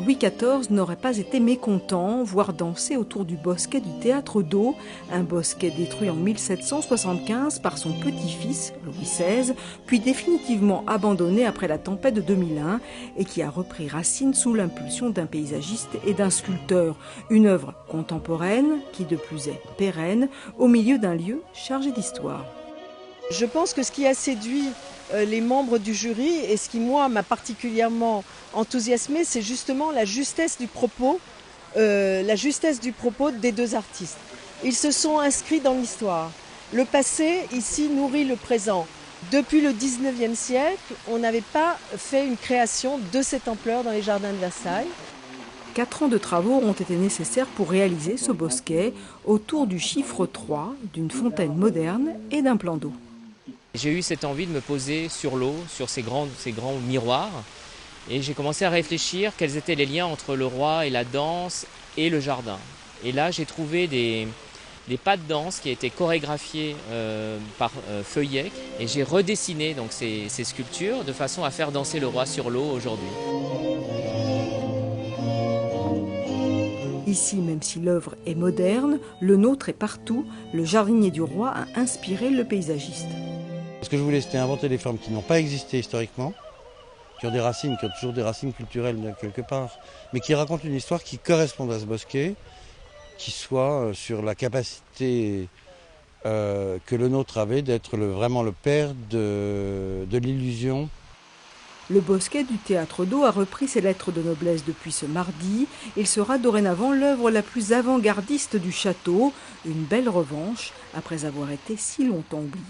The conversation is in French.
Louis XIV n'aurait pas été mécontent, voire danser autour du bosquet du Théâtre d'Eau, un bosquet détruit en 1775 par son petit-fils, Louis XVI, puis définitivement abandonné après la tempête de 2001 et qui a repris racine sous l'impulsion d'un paysagiste et d'un sculpteur. Une œuvre contemporaine qui de plus est pérenne au milieu d'un lieu chargé d'histoire. Je pense que ce qui a séduit les membres du jury et ce qui, moi, m'a particulièrement enthousiasmé, c'est justement la justesse du propos des deux artistes. Ils se sont inscrits dans l'histoire. Le passé, ici, nourrit le présent. Depuis le 19e siècle, on n'avait pas fait une création de cette ampleur dans les jardins de Versailles. 4 ans de travaux ont été nécessaires pour réaliser ce bosquet autour du chiffre 3, d'une fontaine moderne et d'un plan d'eau. J'ai eu cette envie de me poser sur l'eau, sur ces grands miroirs, et j'ai commencé à réfléchir quels étaient les liens entre le roi et la danse et le jardin. Et là, j'ai trouvé des pas de danse qui étaient chorégraphiés par Feuillet, et j'ai redessiné donc ces sculptures de façon à faire danser le roi sur l'eau aujourd'hui. Ici, même si l'œuvre est moderne, le nôtre est partout. Le jardinier du roi a inspiré le paysagiste. Ce que je voulais, c'était inventer des formes qui n'ont pas existé historiquement, qui ont des racines, qui ont toujours des racines culturelles quelque part, mais qui racontent une histoire qui corresponde à ce bosquet, qui soit sur la capacité que le nôtre avait d'être vraiment le père de l'illusion. Le bosquet du Théâtre d'Eau a repris ses lettres de noblesse depuis ce mardi. Il sera dorénavant l'œuvre la plus avant-gardiste du château, une belle revanche après avoir été si longtemps oubliée.